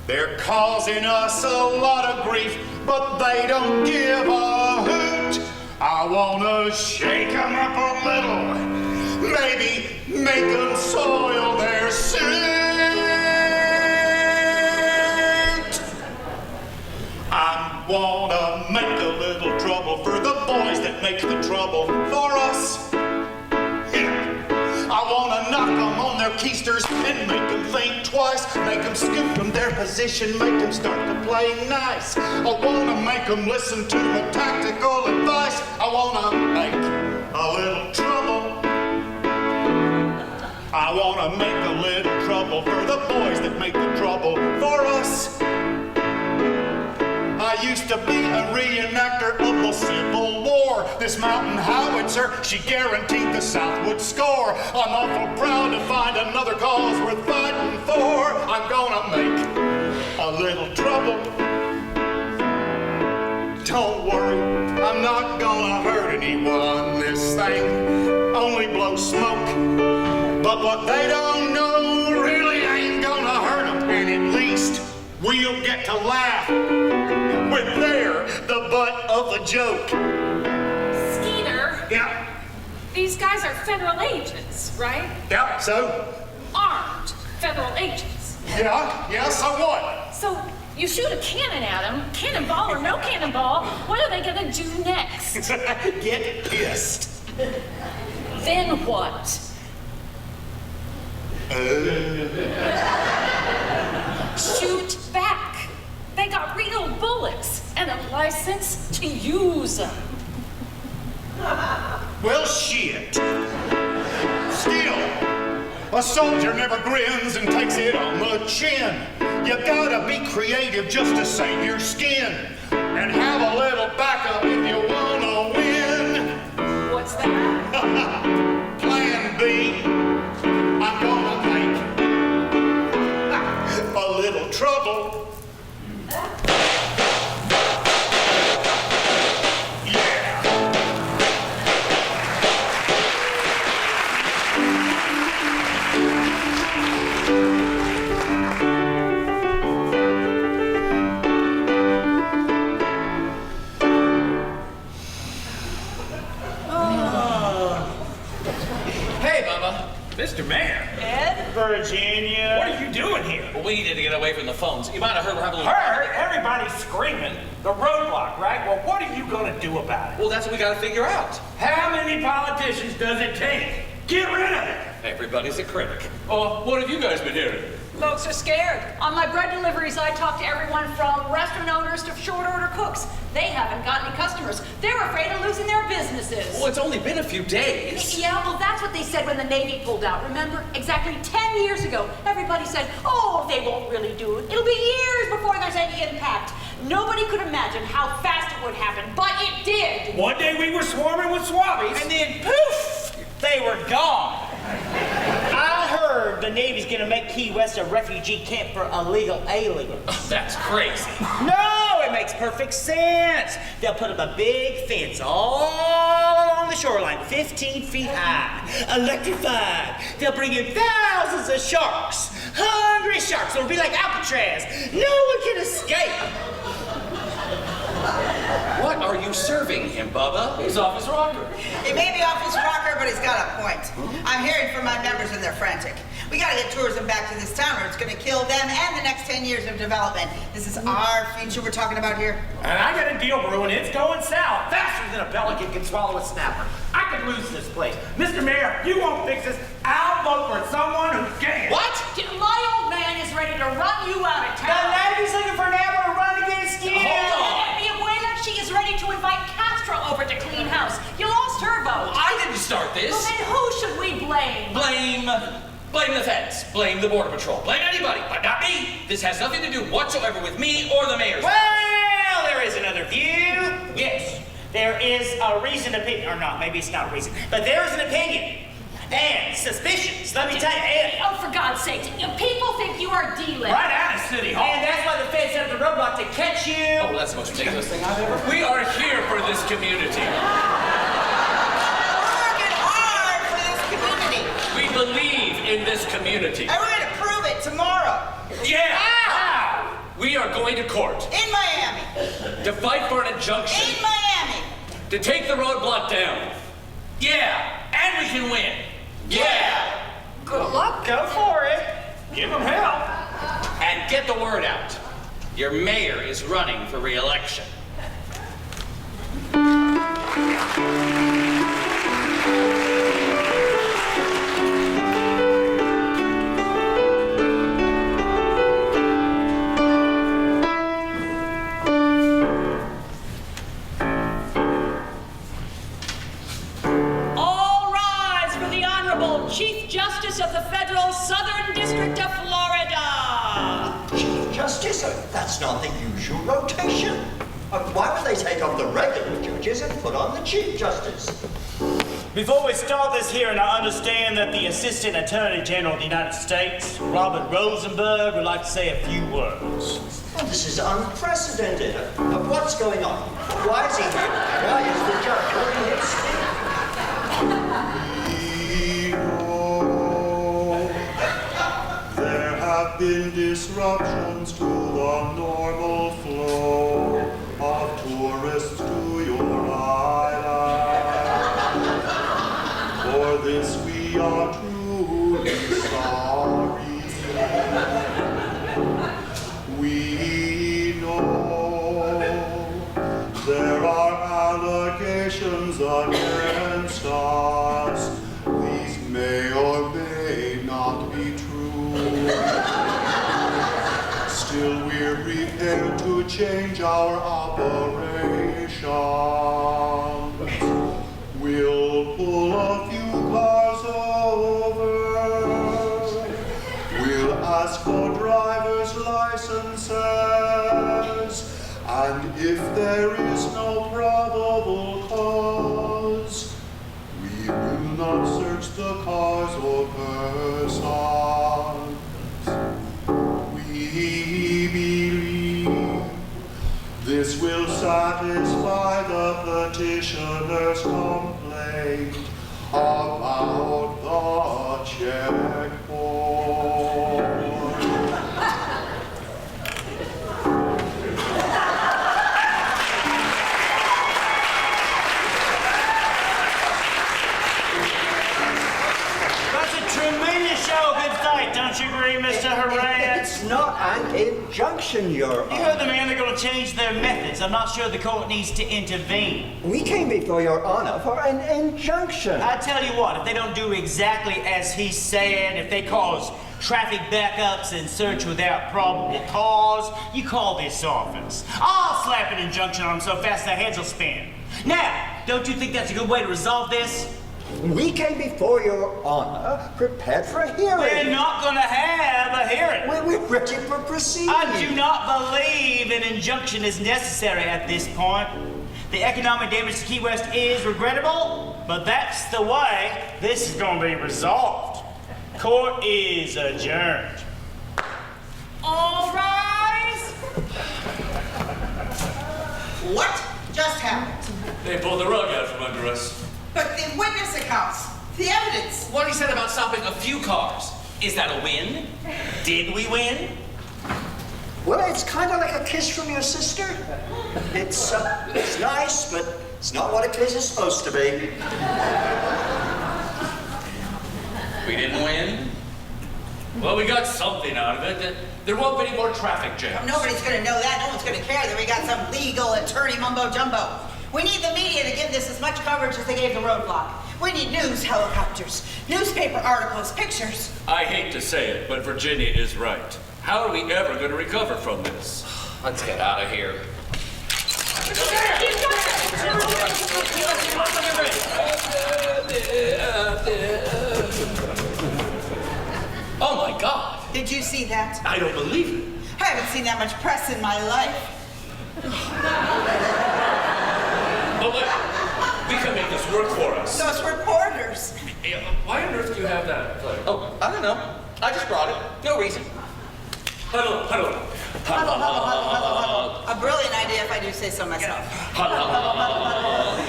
They're causing us a lot of grief, but they don't give a hoot. I wanna shake 'em up a little, maybe make 'em soil their suit. I wanna make a little trouble for the boys that make the trouble for us. Yeah. I wanna knock 'em on their keisters and make 'em think twice, make 'em scoot from their position, make 'em start to play nice. I wanna make 'em listen to my tactical advice. I wanna make a little trouble. I wanna make a little trouble for the boys that make the trouble for us. I used to be a reenactor of the Civil War. This mountain howitzer, she guaranteed the South would score. I'm awful proud to find another cause worth fighting for. I'm gonna make a little trouble. Don't worry, I'm not gonna hurt anyone. This thing only blows smoke. But what they don't know really ain't gonna hurt them. And at least we'll get to laugh when they're the butt of a joke. Skeeter. Yeah. These guys are federal agents, right? Yeah, so? Armed federal agents. Yeah, so what? So you shoot a cannon at them, cannonball or no cannonball, what are they gonna do next? Get pissed. Then what? Shoot back. They got real bullets and a license to use them. Well, shit. Still, a soldier never grins and takes it on the chin. You gotta be creative just to save your skin. And have a little backup if you wanna win. What's that? Plan B. I'm gonna make a little trouble. Mr. Mayor. Ed? Virginia. What are you doing here? Well, we needed to get away from the phones. You might have heard we're having a little... Heard? Everybody's screaming. The roadblock, right? Well, what are you going to do about it? Well, that's what we got to figure out. How many politicians does it take? Get rid of it. Everybody's a critic. Oh, what have you guys been hearing? Folks are scared. On my bread deliveries, I talk to everyone from restaurant owners to short order cooks. They haven't got any customers. They're afraid of losing their businesses. Well, it's only been a few days. Yeah, well, that's what they said when the Navy pulled out. Remember? Exactly 10 years ago, everybody said, oh, they won't really do it. It'll be years before there's any impact. Nobody could imagine how fast it would happen, but it did. One day we were swarming with swabbies. And then poof, they were gone. I heard the Navy's gonna make Key West a refugee camp for illegal aliens. That's crazy. No, it makes perfect sense. They'll put up a big fence all along the shoreline, 15 feet high, electrified. They'll bring in thousands of sharks, hungry sharks. It'll be like Alcatraz. No one can escape. What are you serving him, Bubba? He's off his rocker. He may be off his rocker, but he's got a point. I'm hearing from my members and they're frantic. We gotta get tourism back to this town or it's gonna kill them and the next 10 years of development. This is our future we're talking about here. And I got a deal brewing. It's going south faster than a pelican can swallow a snapper. I could lose this place. Mr. Mayor, you won't fix this. I'll vote for someone who can. What? My old man is ready to run you out of The town. lady's looking for an hour to run against you. Hold on. And mi abuela, she is ready to invite Castro over to clean house. You lost her vote. I didn't start this. Well, then who should we blame? Blame the feds. Blame the Border Patrol. Blame anybody, but not me. This has nothing to do whatsoever with me or the mayor's. Well, there is another view. Yes, there is a reasoned opinion, or not, maybe it's not a reason, but there is an opinion. And suspicions, let me tell you. Oh, for God's sake, people think you are dealing. Right out of City Hall. And that's why the feds set up the roadblock to catch you. Oh, that's the most ridiculous thing I've ever. We are here for this community. We're working hard for this community. We believe in this community. And we're gonna prove it tomorrow. Yeah. How? We are going to court In Miami. to fight for an injunction In Miami. to take the roadblock down. Yeah, and we can win. Yeah. Good luck. Go for it. Give them hell. And get the word out. Your mayor is running for re-election. All rise for the Honorable Chief Justice of the Federal Southern District of Florida. Chief Justice? That's not the usual rotation. Why would they take off the regular judges and put on the Chief Justice? Before we start this hearing, I understand that the Assistant Attorney General of the United States, Robert Rosenberg, would like to say a few words. Oh, this is unprecedented. What's going on? Why is he here? Why is the judge holding him still? There have been disruptions to the normal flow of tourists to your island. For this we are truly sorry. We know there are allegations against us. These may or may not be true. Still, we're prepared to change our operations. We'll pull a few cars over. We'll ask for driver's licenses. And if there is no probable cause, we will not search the cars or persons. We believe this will satisfy the petitioner's complaint about the checkpoint. Tremendous show, good fight, don't you agree, Mr. Horan? It's not an injunction, Your Honor. You heard the man, they're going to change their methods. I'm not sure the court needs to intervene. We came before Your Honor for an injunction. I tell you what, if they don't do exactly as he said, if they cause traffic backups and search without probable cause, you call this office. I'll slap an injunction on them so fast their heads will spin. Now, don't you think that's a good way to resolve this? We came before Your Honor prepared for a hearing. We're not going to have a hearing. We're ready for proceeding. I do not believe an injunction is necessary at this point. The economic damage to Key West is regrettable, but that's the way this is going to be resolved. Court is adjourned. All rise. What just happened? They pulled the rug out from under us. But the witness accounts, the evidence. What he said about stopping a few cars. Is that a win? Did we win? Well, it's kind of like a kiss from your sister. It's nice, but it's not what a kiss is supposed to be. We didn't win? Well, we got something out of it. There won't be any more traffic jams. Nobody's gonna know that. No one's gonna care that we got some legal attorney mumbo jumbo. We need the media to give this as much coverage as they gave the roadblock. We need news helicopters, newspaper articles, pictures. I hate to say it, but Virginia is right. How are we ever going to recover from this? Let's get out of here. Oh my God! Did you see that? I don't believe it. I haven't seen that much press in my life. But we can make this work for us. Those reporters. Why on earth do you have that flag? Oh, I don't know. I just brought it. No reason. Huddle. Huddle. A brilliant idea if I do say so myself.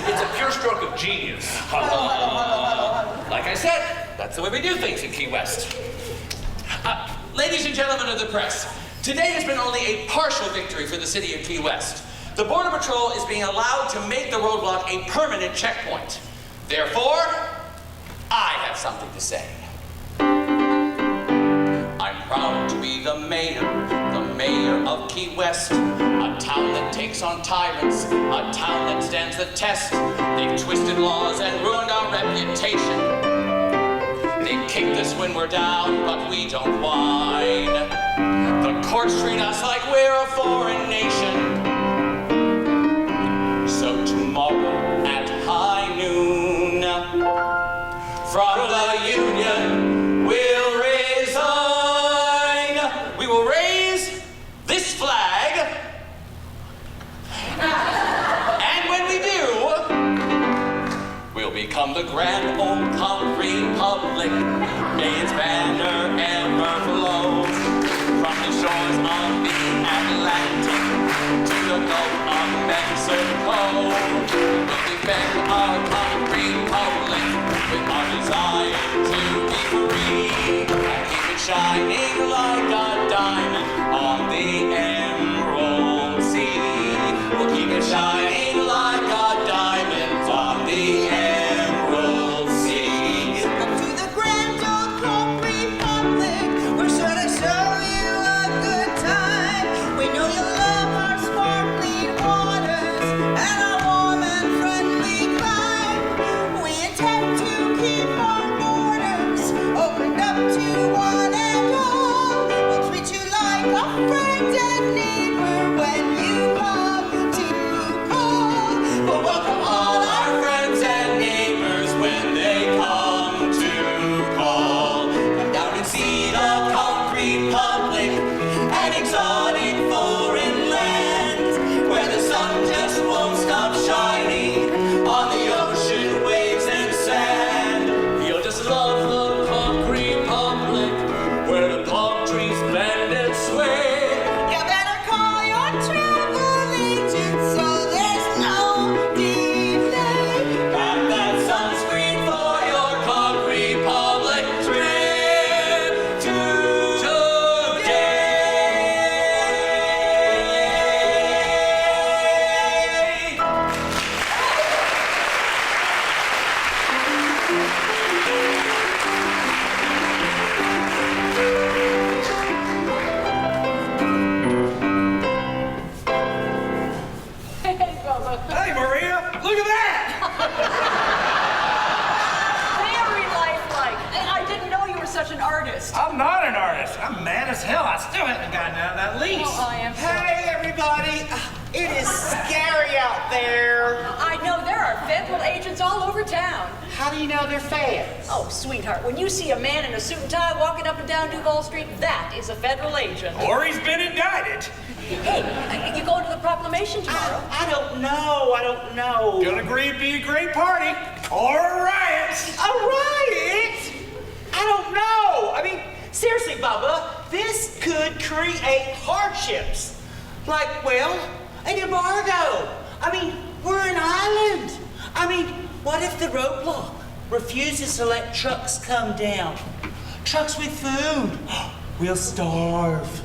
It's a pure stroke of genius. Like I said, that's the way we do things in Key West. Ladies and gentlemen of the press, today has been only a partial victory for the city of Key West. The Border Patrol is being allowed to make the roadblock a permanent checkpoint. Therefore, I have something to say. I'm proud to be the mayor of Key West, a town that takes on tyrants, a town that stands the test. They've twisted laws and ruined our reputation. They kicked us when we're down, but we don't whine. The courts treat us like we're a foreign nation. So tomorrow at high noon, from the union we'll resign. We will raise this flag, and when we do, we'll become the grand old Conch Republic. May its banner ever flow from the shores of the Atlantic to the Gulf of Mexico. We'll defend our Conch Republic with our desire to be free and keep it shining like a diamond on the emerald sea. We'll keep it shining like a diamond on the emerald sea. Come to the grand old Conch Republic. We're sure to show you a good time. We know you love our sparkling waters and our warm and friendly climate. We intend to keep our borders opened up to one and all. We'll treat you like a friend and neighbor when you come to call. We'll welcome all our friends and neighbors when they come to call. Come down and see the Conch Republic, an exotic foreign land, where the sun just won't stop shining on the ocean, waves, and sand. You'll just love the Conch Republic, where the palm trees bend and sway. You better call your travel agent so there's no delay. Got that sunscreen for your Conch Republic trip today. Hey, Bubba. Hey, Maria, look at that! Very lifelike. I didn't know you were such an artist. I'm not an artist. I'm mad as hell. I still haven't gotten out of that lease. Oh, I am sorry. Hey, everybody. It is scary out there. I know there are federal agents all over town. How do you know they're feds? Oh, sweetheart, when you see a man in a suit and tie walking up and down Duval Street, that is a federal agent. Or he's been indicted. Hey, you going to the proclamation tomorrow? I don't know. Gonna agree to be a great party or a riot. A riot? I don't know. I mean, seriously, Bubba, this could create hardships. Like, well, an embargo. I mean, we're an island. I mean, what if the roadblock refuses to let trucks come down? Trucks with food, we'll starve.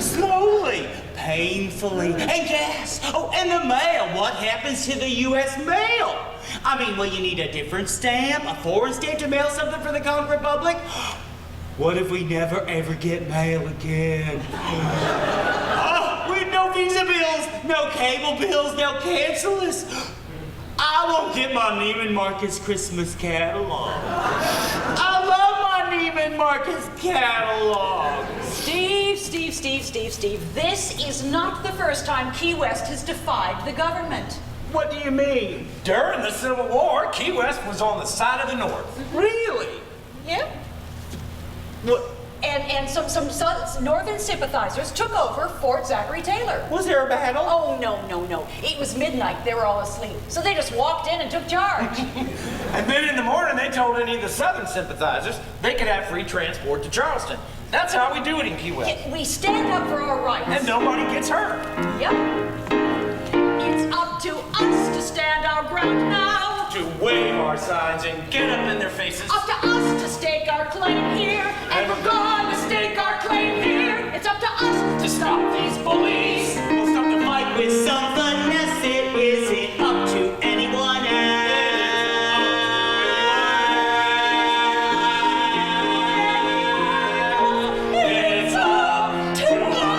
Slowly, painfully. And yes, oh, and the mail. What happens to the U.S. mail? I mean, will you need a different stamp, a foreign stamp to mail something for the Conch Republic? What if we never ever get mail again? Oh, with no visa bills, no cable bills, no cancel us. I won't get my Neiman Marcus Christmas catalog. I love my Neiman Marcus catalog. Steve, this is not the first time Key West has defied the government. What do you mean? During the Civil War, Key West was on the side of the North. Really? Yep. What? And some northern sympathizers took over Fort Zachary Taylor. Was there a battle? Oh, no. It was midnight. They were all asleep. So they just walked in and took charge. And then in the morning, they told any of the southern sympathizers they could have free transport to Charleston. That's how we do it in Key West. We stand up for our rights. And nobody gets hurt. Yep. It's up to us to stand our ground now. To wave our signs and get up in their faces. Up to us to stake our claim here. And we're gonna stake our claim here. It's up to us to stop these bullies. We'll stop the fight with some finesse. It isn't up to anyone else. It's up to us.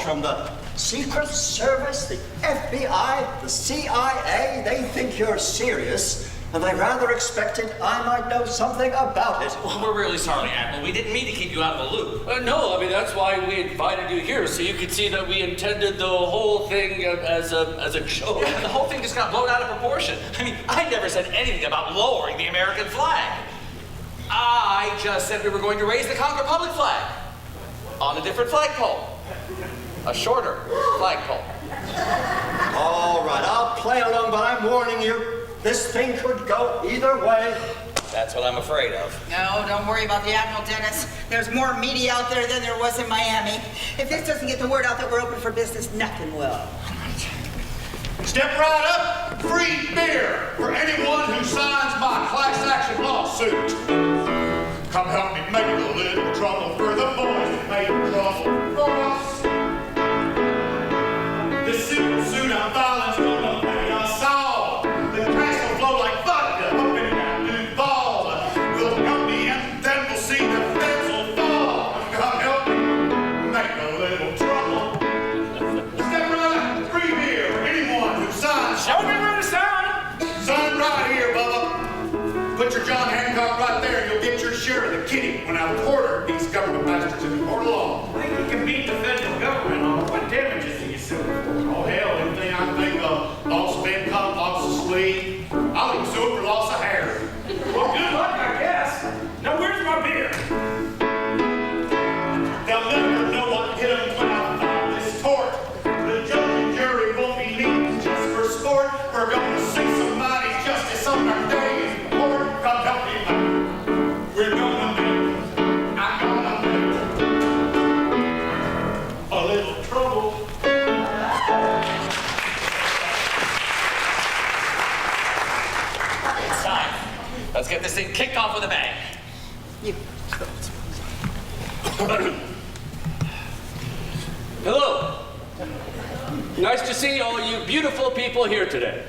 From the Secret Service, the FBI, the CIA, they think you're serious, and they rather expected I might know something about it. Well, we're really sorry, Admiral. We didn't mean to keep you out of the loop. No, I mean, that's why we invited you here, so you could see that we intended the whole thing as a joke. Yeah, the whole thing just got blown out of proportion. I mean, I never said anything about lowering the American flag. I just said we were going to raise the Conch Republic flag on a different flagpole. A shorter flagpole. All right, I'll play along, but I'm warning you, this thing could go either way. That's what I'm afraid of. No, don't worry about the Admiral, Dennis. There's more media out there than there was in Miami. If this doesn't get the word out that we're open for business, nothing will. Step right up, free beer for anyone who signs my class action lawsuit. Come help me make a little trouble for the boys that made trouble for us. This suit of violence gonna pay us all. The cash will flow like vodka up in that new ball. We'll help me and then we'll see the feds will fall. Come help me make a little trouble. Step right up, free beer for anyone who signs. Show me where to sign. Sign right here, Bubba. Put your John Hancock right there and you'll get your share of the kitty when I quarter these government bastards in the court of law. I think you can beat the federal government on what damages do you sue for? Oh, hell, anything I can think of. Loss of income, loss of sleep. I'll even sue for loss of hair. Well, good luck, I guess. Now, where's my beer? They'll never know what hit them when I file this tort. The judge and jury won't be meeting just for sport. We're gonna see somebody justice on our day in court. Come help me, man. We're gonna make, I'm gonna make a little trouble. It's time. Let's get this thing kicked off with a bang. Hello. Nice to see all you beautiful people here today.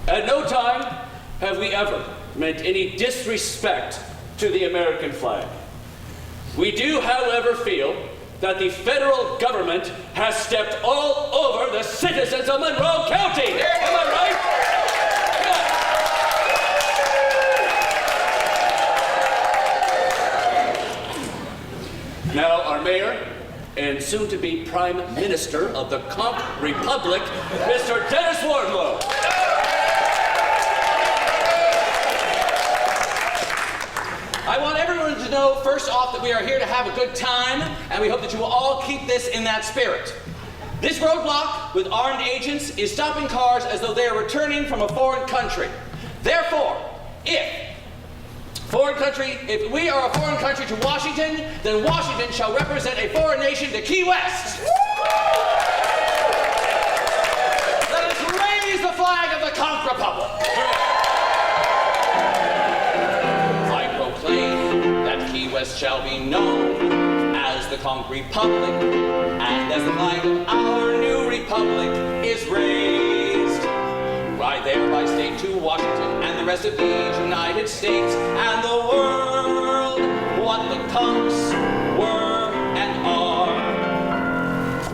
At no time have we ever meant any disrespect to the American flag. We do, however, feel that the federal government has stepped all over the citizens of Monroe County. Am I right? Now, our mayor and soon-to-be Prime Minister of the Conch Republic, Mr. Dennis Wardlow. I want everyone to know, first off, that we are here to have a good time, and we hope that you will all keep this in that spirit. This roadblock with armed agents is stopping cars as though they are returning from a foreign country. Therefore, if Foreign country, if we are a foreign country to Washington, then Washington shall represent a foreign nation to Key West. Let us raise the flag of the Conch Republic. I proclaim that Key West shall be known as the Conch Republic, and as the flag of our new republic is raised. Right there by state to Washington and the rest of these United States and the world, what the Conchs were and are.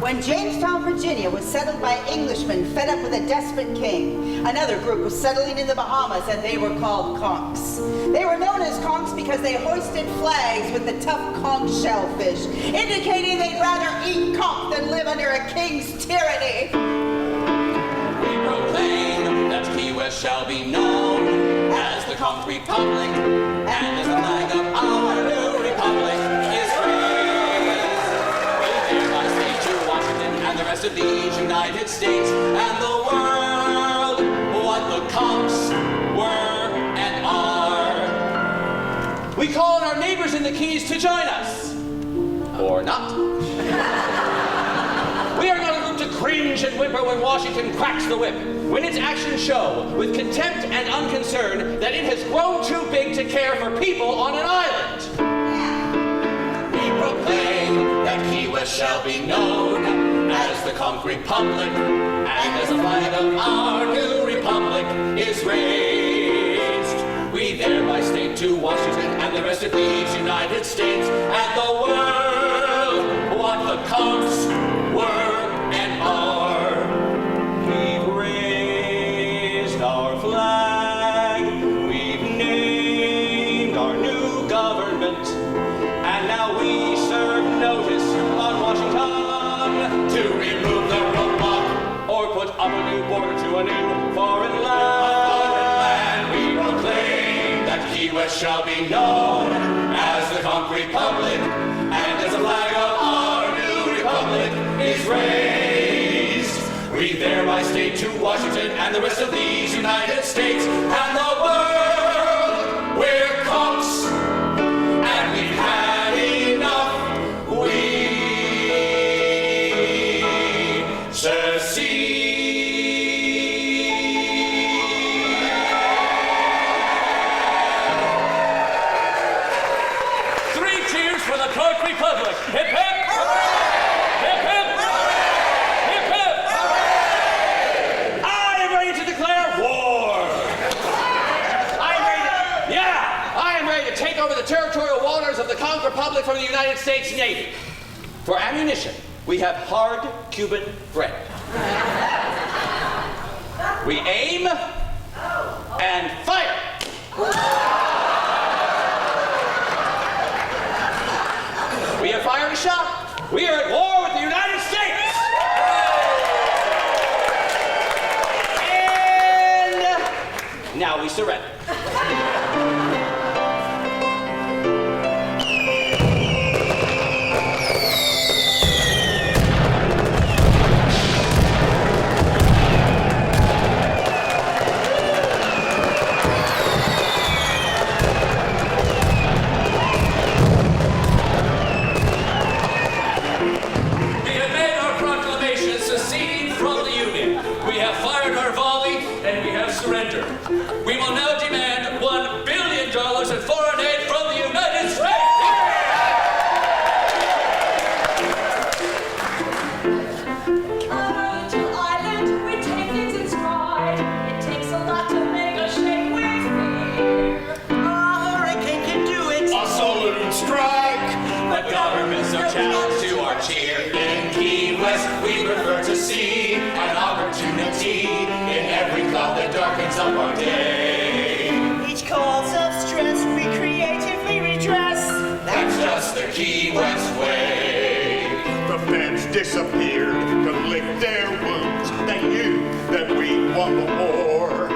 When Jamestown, Virginia was settled by Englishmen fed up with a desperate king, another group was settling in the Bahamas and they were called Conchs. They were known as Conchs because they hoisted flags with the tough conch shellfish, indicating they'd rather eat conch than live under a king's tyranny. We proclaim that Key West shall be known as the Conch Republic, and as the flag of our new republic is raised. We hereby state to Washington and the rest of these United States and the world what the Conchs were and are. We call on our neighbors in the Keys to join us. Or not. We are not a group to cringe and whimper when Washington cracks the whip, when its actions show, with contempt and unconcern, that it has grown too big to care for people on an island. We proclaim that Key West shall be known as the Conch Republic, and as the flag of our new republic is raised. We thereby state to Washington and the rest of these United States and the world what the Conchs were and are. We've raised our flag, we've named our new government, and now we serve notice on Washington to remove the roadblock or put up a new border to a new foreign land. We proclaim that Key West shall be known as the Conch Republic, and as the flag of our new republic is raised. We thereby state to Washington and the rest of these United States and the world, we're Conchs, and we've had enough. We secede. Three cheers for the Conch Republic. Hip hip! Hip hip! Hip hip! I am ready to declare war! I am ready to take over the territorial waters of the Conch Republic from the United States Navy. For ammunition, we have hard Cuban bread. We aim and fire. We have fired a shot. We are at war with the United States. And now we surrender. Surrender. We will now demand $1 billion in foreign aid from the United States. Our little island, we take things in stride. It takes a lot to make us shake with fear. A hurricane can do it. A saloon strike. But government's no challenge to our cheer. In Key West, we prefer to see an opportunity in every cloud that darkens up our day. Each cause of stress we creatively redress. That's just the Key West way. The feds disappeared to lick their wounds. They knew that we won the war.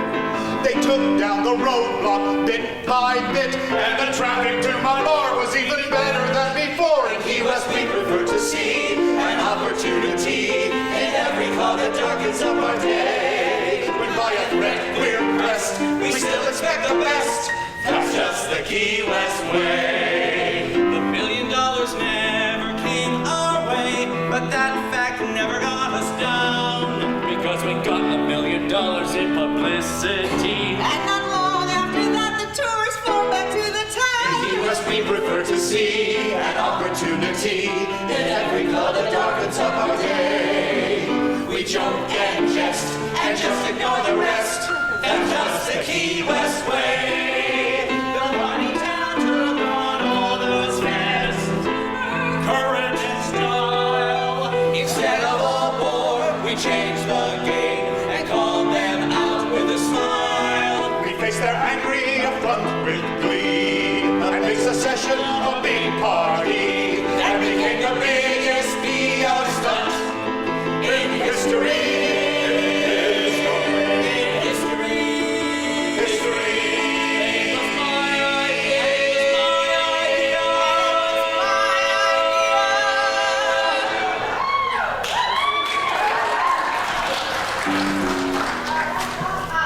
They took down the roadblock bit by bit, and the traffic to my bar was even better than before. In Key West, we prefer to see an opportunity in every cloud that darkens up our day. When by a threat we're pressed, We still expect the best. That's just the Key West way. The $1 million never came our way, but that fact never got us down. Because we got $1 million in publicity. And not long after that, the tourists flow back to the town. In Key West we prefer to see an opportunity in every cloud that darkens up our day. We joke and jest and just ignore the rest. That's just the Key West way. The money town took on all those fast, courage and style. Instead of all war, we changed the game and called them out with a smile. We face their angry affront with glee and make secession a big party. And became the biggest PO stunt In history,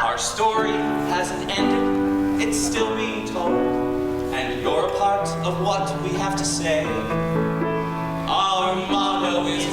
Our story hasn't ended, it's still being told, and you're a part of what we have to say. Our motto is